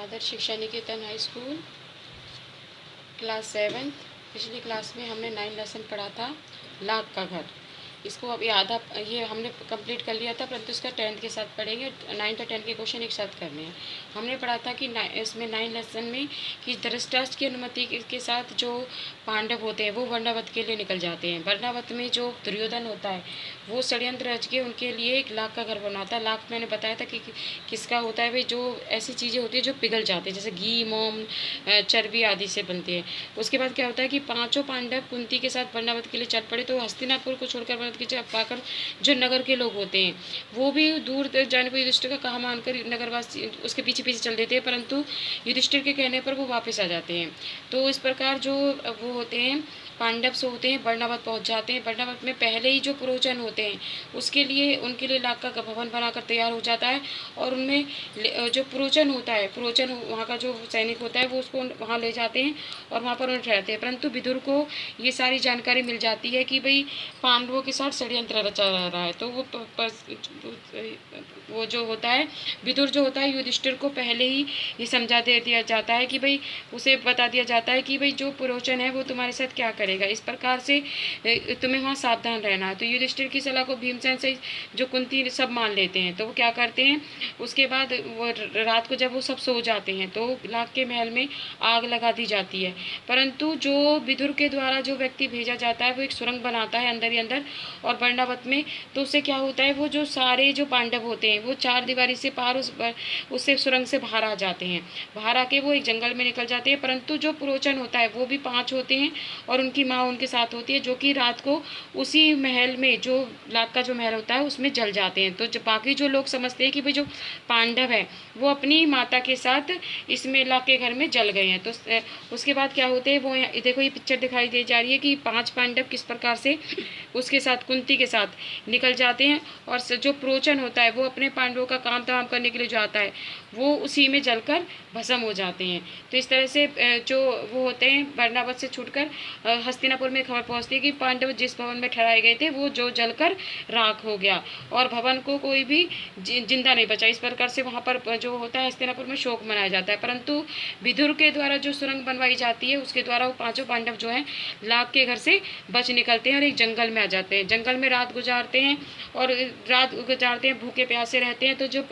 आदर्श शिक्षा निकेतन high school class 7। पिछली class में हमने 9 लेसन पढ़ा था, लाख का घर। इसको अभी आधा ये हमने कंप्लीट कर लिया था, परंतु इसका 10th के साथ पढ़ेंगे। 9th और 10th के क्वेश्चन एक साथ करने हैं। हमने पढ़ा था कि इसमें 9 लेसन में कि धृतराष्ट्र की अनुमति के साथ जो पांडव होते हैं वो वर्णावत के लिए निकल जाते हैं। वर्णावत में जो दुर्योधन होता है वो षड्यंत्र रच के उनके लिए एक लाख का घर बनाता है। लाख मैंने बताया था कि किसका होता है भाई, जो ऐसी चीज़ें होती है जो पिघल जाती है, जैसे घी, मोम, चर्बी आदि से बनती है। उसके बाद क्या होता है कि पांचों पांडव कुंती के साथ वर्णावत के लिए चल पड़े, तो हस्तिनापुर को छोड़कर वर्णावत की जगह पाकर जो नगर के लोग होते हैं वो भी दूर जाने पर युधिष्ठिर का कहा मानकर नगरवासी उसके पीछे पीछे चल देते हैं, परंतु युधिष्ठिर के कहने पर वो वापस आ जाते हैं। तो इस प्रकार जो वो होते हैं पांडव से होते हैं वर्णावत पहुंच जाते हैं। वर्णावत में पहले ही जो पुरोचन होते हैं उसके लिए उनके लिए लाख का भवन बनाकर तैयार हो जाता है, और उनमें जो पुरोचन होता है, पुरोचन वहाँ का जो सैनिक होता है वो उसको वहाँ ले जाते हैं और वहाँ पर उन्हें ठहरते हैं। परंतु विदुर को ये सारी जानकारी मिल जाती है कि भाई पांडवों के साथ षड्यंत्र रचा रहा है। तो वो जो होता है विदुर जो होता है युधिष्ठिर को पहले ही ये समझा दे दिया जाता है कि भाई उसे बता दिया जाता है कि भाई जो पुरोचन है वो तुम्हारे साथ क्या करेगा, इस प्रकार से तुम्हें वहाँ सावधान रहना है। तो युधिष्ठिर की सलाह को भीमसेन से जो कुंती सब मान लेते हैं। तो वो क्या करते हैं, उसके बाद वो रात को जब वो सब सो जाते हैं तो लाख के महल में आग लगा दी जाती है। परंतु जो विदुर के द्वारा जो व्यक्ति भेजा जाता है वो एक सुरंग बनाता है अंदर ही अंदर और वर्णावत में। तो उससे क्या होता है, वो जो सारे जो पांडव होते हैं वो चार दीवारी से पार उससे सुरंग से बाहर आ जाते हैं। बाहर आके वो एक जंगल में निकल जाते हैं। परंतु जो पुरोचन होता है वो भी 5 होते हैं और उनकी माँ उनके साथ होती है, जो कि रात को उसी महल में जो लाख का जो महल होता है उसमें जल जाते हैं। तो बाकी जो लोग समझते हैं कि भाई जो पांडव है वो अपनी माता के साथ इसमें लाख के घर में जल गए हैं। तो उसके बाद क्या होते हैं, वो देखो ये पिक्चर दिखाई दे जा रही है कि 5 पांडव किस प्रकार से उसके साथ कुंती के साथ निकल जाते हैं, और जो पुरोचन होता है वो अपने पांडवों का काम तमाम करने के लिए जो आता है वो उसी में जलकर भस्म हो जाते हैं। तो इस तरह से जो वो होते हैं वर्णावत से छूटकर हस्तिनापुर में खबर पहुंचती है कि पांडव जिस भवन में ठहराए गए थे वो जो जलकर राख हो गया और भवन को कोई भी जिंदा नहीं बचा। इस प्रकार से वहाँ पर जो होता है हस्तिनापुर में शोक मनाया जाता है। परंतु विदुर के द्वारा जो सुरंग बनवाई जाती है उसके द्वारा वो 5 पांडव जो है लाख के घर से बच निकलते हैं और एक जंगल में आ जाते हैं। जंगल में रात गुजारते हैं और रात गुजारते हैं, भूखे प्यासे रहते हैं। तो जो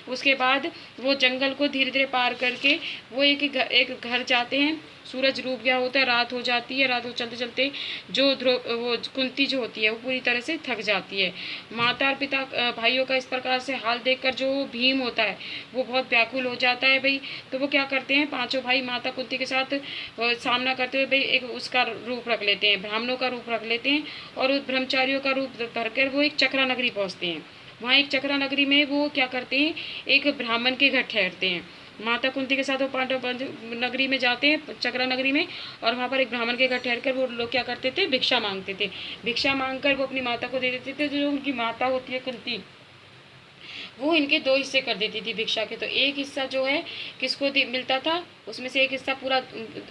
उसके बाद वो जंगल को धीरे धीरे पार करके वो एक घर जाते हैं। सूरज डूब गया होता है, रात हो जाती है। रात हो चलते चलते जो वो कुंती जो होती है वो पूरी तरह से थक जाती है। माता और पिता भाइयों का इस प्रकार से हाल देखकर जो भीम होता है वो बहुत व्याकुल हो जाता है भाई। तो वो क्या करते हैं, 5 भाई माता कुंती के साथ सामना करते हुए भाई एक उसका रूप रख लेते हैं, ब्राह्मणों का रूप रख लेते हैं और उस ब्रह्मचारियों का रूप धरकर वो एक चक्रा नगरी पहुँचते हैं। वहाँ एक चक्रा नगरी में वो क्या करते हैं, एक ब्राह्मण के घर ठहरते हैं। माता कुंती के साथ वो पांडव नगरी में जाते हैं, चक्रा नगरी में, और वहाँ पर एक ब्राह्मण के घर ठहरकर वो लोग क्या करते थे, भिक्षा मांगते थे। भिक्षा मांगकर वो अपनी माता को दे देते थे। जो उनकी माता होती है कुंती वो इनके 2 हिस्से कर देती थी भिक्षा के। तो एक हिस्सा जो है किसको मिलता था, उसमें से एक हिस्सा पूरा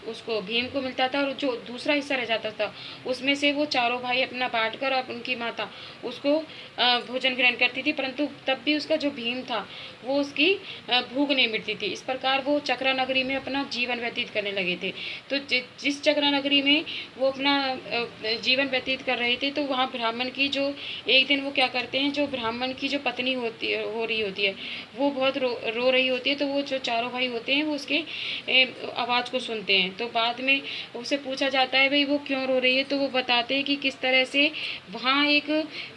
उसको भीम को मिलता था, और जो दूसरा हिस्सा रह जाता था उसमें से वो चारों भाई अपना बांटकर और उनकी माता उसको भोजन ग्रहण करती थी। परंतु तब भी उसका जो भीम था वो उसकी भूख नहीं मिटती थी। इस प्रकार वो चक्रा नगरी में अपना जीवन व्यतीत करने लगे थे। तो जिस चक्रा नगरी में वो अपना जीवन व्यतीत कर रहे थे तो वहाँ ब्राह्मण की जो एक दिन वो क्या करते हैं, जो ब्राह्मण की जो पत्नी हो रही होती है वो बहुत रो रही होती है। तो वो जो चारों भाई होते हैं वो उसके आवाज़ को सुनते हैं। तो बाद में उसे पूछा जाता है भाई वो क्यों रो रही है, तो वो बताते हैं कि किस तरह से वहाँ एक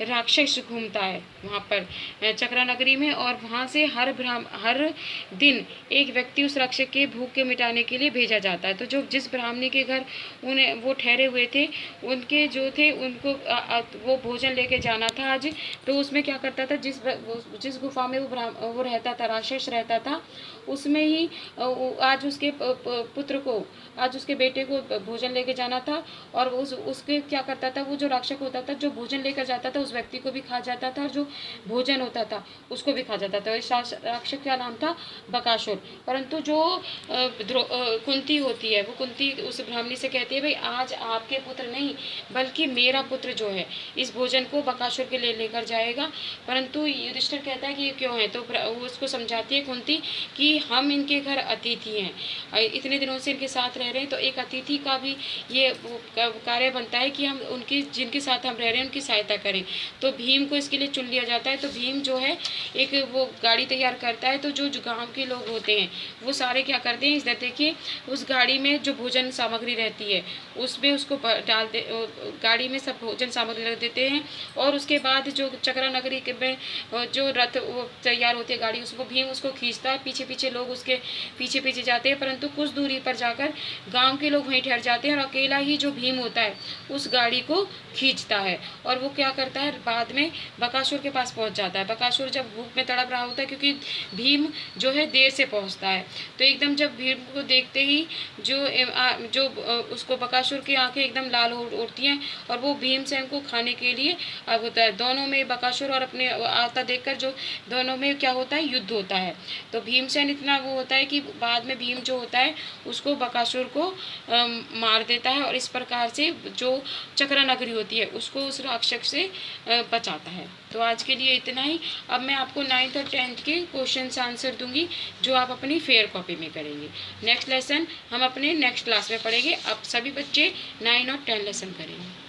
राक्षस घूमता है वहाँ पर चक्रा नगरी में, और वहाँ से हर दिन एक व्यक्ति उस राक्षस के भूख के मिटाने के लिए भेजा जाता है। तो जो जिस ब्राह्मणी के घर उन्हें वो ठहरे हुए थे उनके जो थे उनको वो भोजन लेके जाना था आज। तो उसमें क्या करता था, जिस गुफा में वो रहता था, राक्षस रहता था, उसमें ही आज उसके पुत्र को, आज उसके बेटे को भोजन लेके जाना था। और उसके क्या करता था, वो जो राक्षस होता था जो भोजन लेकर जाता था उस व्यक्ति को भी खा जाता था, और जो भोजन होता था उसको भी खा जाता था। इस राक्षस का नाम था बकासुर। परंतु जो कुंती होती है, वो कुंती उस ब्राह्मणी से कहती है भाई आज आपके पुत्र नहीं बल्कि मेरा पुत्र जो है इस भोजन को बकासुर के लिए लेकर जाएगा। परंतु युधिष्ठिर कहता है कि ये क्यों है, तो वो उसको समझाती है कुंती कि हम इनके घर अतिथि हैं, इतने दिनों से इनके साथ रह रहे हैं, तो एक अतिथि का भी ये कार्य बनता है कि हम उनकी जिनके साथ हम रह रहे हैं उनकी सहायता करें। तो भीम को इसके लिए चुन लिया जाता है। तो भीम जो है एक वो गाड़ी तैयार करता है। तो जो गांव के लोग होते हैं वो सारे क्या करते हैं, इधर देखिए उस गाड़ी में जो भोजन सामग्री रहती है उसमें उसको डाल दे, गाड़ी में सब भोजन सामग्री रख देते हैं। और उसके बाद जो चक्रा नगरी में जो रथ वो तैयार होती है गाड़ी, उसको भीम उसको खींचता है, पीछे पीछे लोग उसके पीछे पीछे जाते हैं। परंतु कुछ दूरी पर जाकर गांव के लोग वहीं ठहर जाते हैं और अकेला ही जो भीम होता है उस गाड़ी को खींचता है। और वो क्या करता है, बाद में बकासुर के पास पहुंच जाता है। बकासुर जब भूख में तड़प रहा होता है क्योंकि भीम जो है देर से पहुंचता है, तो एकदम जब भीम को देखते ही जो उसको बकासुर की आंखें एकदम लाल उठती हैं और वो भीमसेन को खाने के लिए अब होता है। दोनों में बकासुर और अपने आता देखकर जो दोनों में क्या होता है, युद्ध होता है। तो भीमसेन इतना वो होता है कि बाद में भीम जो होता है उसको बकासुर को मार देता है और इस प्रकार से जो चक्रा नगरी होती है उसको उस राक्षस से बचाता है। तो आज के लिए इतना ही। अब मैं आपको 9th और 10th के क्वेश्चन आंसर दूंगी जो आप अपनी फेयर कॉपी में करेंगे। नेक्स्ट लेसन हम अपने नेक्स्ट क्लास में पढ़ेंगे। अब सभी बच्चे 9 और 10 लेसन करेंगे।